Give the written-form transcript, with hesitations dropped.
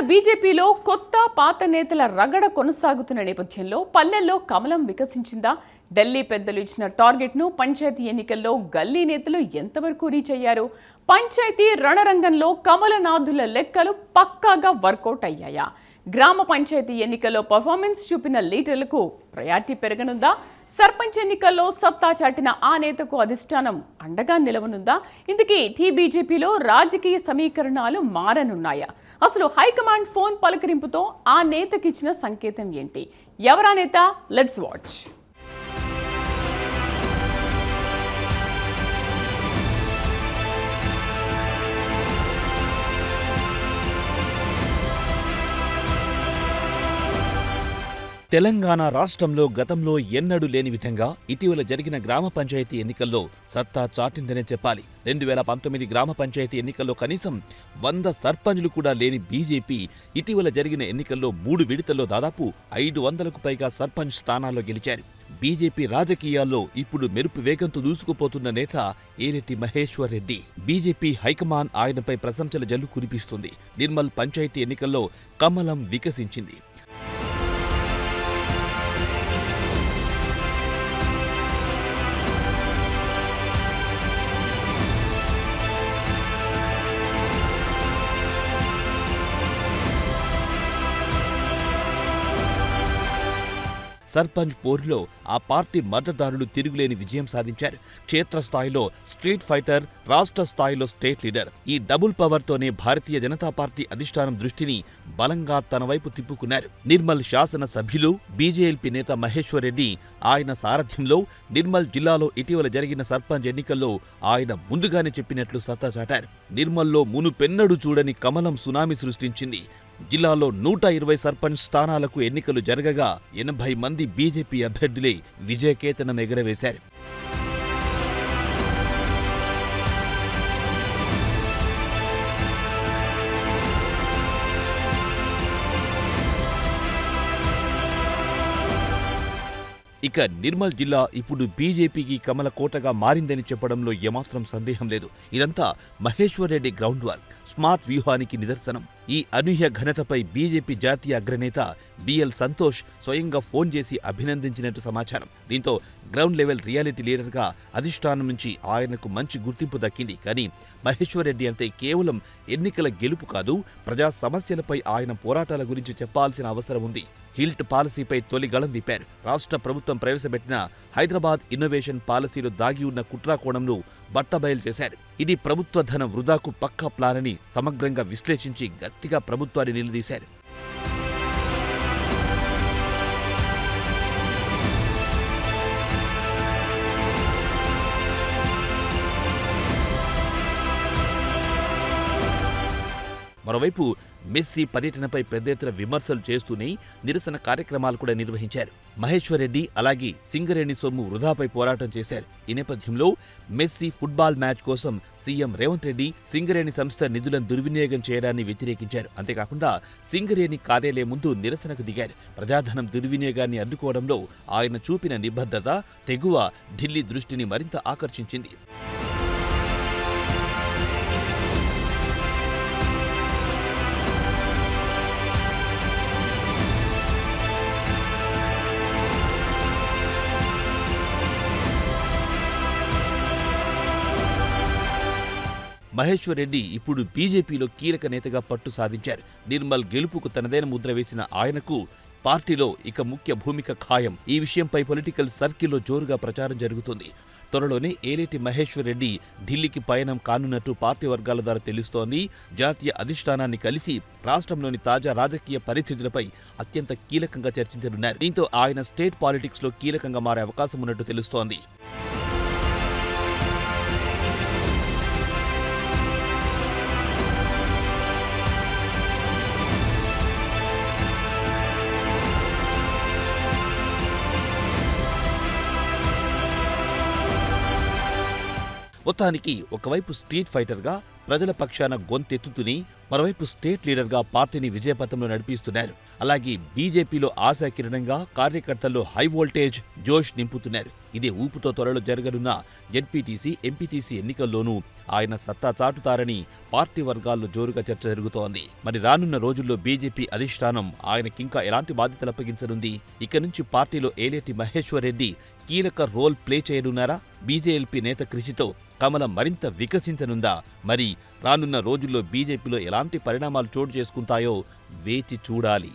బీజేపీలో కొత్త పాత నేతల రగడ కొనసాగుతున్న నేపథ్యంలో పల్లెల్లో కమలం వికసించిందా? ఢిల్లీ పెద్దలు ఇచ్చిన టార్గెట్ను పంచాయతీ ఎన్నికల్లో గల్లీ నేతలు ఎంతవరకు రీచ్ అయ్యారు? పంచాయతీ రణరంగంలో కమలనాథుల లెక్కలు పక్కాగా వర్కౌట్ అయ్యాయా? గ్రామ పంచాయతీ ఎన్నికల్లో పర్ఫార్మెన్స్ చూపిన లీడర్లకు ప్రయారిటీ పెరగనుందా? సర్పంచ్ ఎన్నికల్లో సత్తా చాటిన ఆ నేతకు అధిష్టానం అండగా నిలవనుందా? ఇందుకీ బీజేపీలో రాజకీయ సమీకరణాలు మారనున్నాయా? అసలు హైకమాండ్ ఫోన్ పలకరింపుతో ఆ నేతకిచ్చిన సంకేతం ఏంటి? ఎవరా నేత? Let's watch. తెలంగాణ రాష్ట్రంలో గతంలో ఎన్నడూ లేని విధంగా ఇటీవల జరిగిన గ్రామ పంచాయతీ ఎన్నికల్లో సత్తా చాటిందనే చెప్పాలి. 2019 గ్రామ పంచాయతీ ఎన్నికల్లో కనీసం 100 సర్పంచ్లు కూడా లేని బీజేపీ ఇటీవల జరిగిన ఎన్నికల్లో 3 విడతల్లో దాదాపు 500కు పైగా సర్పంచ్ స్థానాల్లో గెలిచారు. బీజేపీ రాజకీయాల్లో ఇప్పుడు మెరుపు వేగంతో దూసుకుపోతున్న నేత ఏలేటి మహేశ్వర్ రెడ్డి. బీజేపీ హైకమాండ్ ఆయనపై ప్రశంసల జల్లు కురిపిస్తుంది. నిర్మల్ పంచాయతీ ఎన్నికల్లో కమలం వికసించింది. సర్పంచ్ పోరులో ఆ పార్టీ మద్దతుదారులు తిరుగులేని విజయం సాధించారు. క్షేత్రస్థాయిలో స్ట్రీట్ ఫైటర్, రాష్ట్ర స్థాయిలో స్టేట్ లీడర్. ఈ డబుల్ పవర్తోనే భారతీయ జనతా పార్టీ అధిష్టానం దృష్టిని బలంగా తన వైపు తిప్పుకున్నారు. నిర్మల్ శాసన సభ్యులు, బీజేఎల్పీ నేత మహేశ్వర్ రెడ్డి ఆయన సారథ్యంలో నిర్మల్ జిల్లాలో ఇటీవల జరిగిన సర్పంచ్ ఎన్నికల్లో ఆయన ముందుగానే చెప్పినట్లు సత్తా చాటారు. నిర్మల్లో మునుపెన్నడూ చూడని కమలం సునామీ సృష్టించింది. జిల్లాలో 120 సర్పంచ్ స్థానాలకు ఎన్నికలు జరగగా 80 మంది బీజేపీ అభ్యర్థులే విజయకేతనం ఎగరవేశారు. ఇక నిర్మల్ జిల్లా ఇప్పుడు బీజేపీకి కమల కోటగా మారిందని చెప్పడంలో ఏమాత్రం సందేహం లేదు. ఇదంతా Maheshwar Reddy ground work, smart వ్యూహానికి నిదర్శనం. ఈ అనూహ్య ఘనతపై బీజేపీ జాతీయ అగ్రనేత బిఎల్ సంతోష్ స్వయంగా ఫోన్ చేసి అభినందించినట్టు సమాచారం. దీంతో గ్రౌండ్ లెవెల్ రియాలిటీ లీడర్గా అధిష్టానం నుంచి ఆయనకు మంచి గుర్తింపు దక్కింది. కానీ మహేశ్వర్ రెడ్డి అంటే కేవలం ఎన్నికల గెలుపు కాదు, ప్రజా సమస్యలపై ఆయన పోరాటాల గురించి చెప్పాల్సిన అవసరం ఉంది. హిల్ట్ పాలసీపై తొలి గళం విప్పారు. రాష్ట్ర ప్రభుత్వం ప్రవేశపెట్టిన హైదరాబాద్ ఇన్నోవేషన్ పాలసీలో దాగి ఉన్న కుట్రాకోణంను బట్టబయలు చేశారు. ఇది ప్రభుత్వ ధన వృధాకు పక్కా ప్లాన్ అని సమగ్రంగా విశ్లేషించి గట్టిగా ప్రభుత్వాన్ని నిలదీశారు. మరోవైపు మెస్సీ పర్యటనపై పెద్ద ఎత్తున విమర్శలు చేస్తూనే నిరసన కార్యక్రమాలు కూడా నిర్వహించారు. మహేశ్వర్ రెడ్డి అలాగే సింగరేణి సొమ్ము వృధాపై పోరాటం చేశారు. ఈ నేపథ్యంలో మెస్సీ ఫుట్బాల్ మ్యాచ్ కోసం సీఎం రేవంత్ రెడ్డి సింగరేణి సంస్థ నిధులను దుర్వినియోగం చేయడాన్ని వ్యతిరేకించారు. అంతేకాకుండా సింగరేణి కార్యాలయం ముందు నిరసనకు దిగారు. ప్రజాధనం దుర్వినియోగాన్ని అడ్డుకోవడంలో ఆయన చూపిన నిబద్ధత, తెగువ ఢిల్లీ దృష్టిని మరింత ఆకర్షించింది. మహేశ్వర్ రెడ్డి ఇప్పుడు బీజేపీలో కీలక నేతగా పట్టు సాధించారు. నిర్మల్ గెలుపుకు తనదైన ముద్ర వేసిన ఆయనకు పార్టీలో ఇక ముఖ్య భూమిక ఖాయం. ఈ విషయంపై పొలిటికల్ సర్కిల్లో జోరుగా ప్రచారం జరుగుతుంది. త్వరలోనే ఏలేటి మహేశ్వర్ రెడ్డి ఢిల్లీకి పయనం కానున్నట్టు పార్టీ వర్గాల ద్వారా తెలుస్తోంది. జాతీయ అధిష్టానాన్ని కలిసి రాష్ట్రంలోని తాజా రాజకీయ పరిస్థితులపై అత్యంత కీలకంగా చర్చించనున్నారు. దీంతో ఆయన స్టేట్ పాలిటిక్స్లో కీలకంగా మారే అవకాశం ఉన్నట్టు తెలుస్తోంది. మొత్తానికి ఒకవైపు స్ట్రీట్ ఫైటర్గా ప్రజల పక్షాన గొంతెత్తుతూనే మరోవైపు స్టేట్ లీడర్గా పార్టీని విజయపథంలో నడిపిస్తున్నారు. అలాగే బీజేపీలో ఆశాకిరణంగా కార్యకర్తల్లో హై వోల్టేజ్ జోష్ నింపుతున్నారు. ఇదే ఊపుతో త్వరలో జరగనున్న జెడ్పీటీసీ, ఎంపీటీసీ ఎన్నికల్లోనూ ఆయన సత్తా చాటుతారని పార్టీ వర్గాల్లో జోరుగా చర్చ జరుగుతోంది. మరి రానున్న రోజుల్లో బీజేపీ అధిష్టానం ఆయనకింకా ఎలాంటి బాధ్యతలు అప్పగించనుంది? ఇక నుంచి పార్టీలో ఏలేటి మహేశ్వర్ రెడ్డి కీలక రోల్ ప్లే చేయనున్నారా? బీజేఎల్పీ నేత కృషితో కమలం మరింత వికసించనుందా? మరి రానున్న రోజుల్లో బీజేపీలో ఎలాంటి పరిణామాలు చోటు చేసుకుంటాయో వేచి చూడాలి.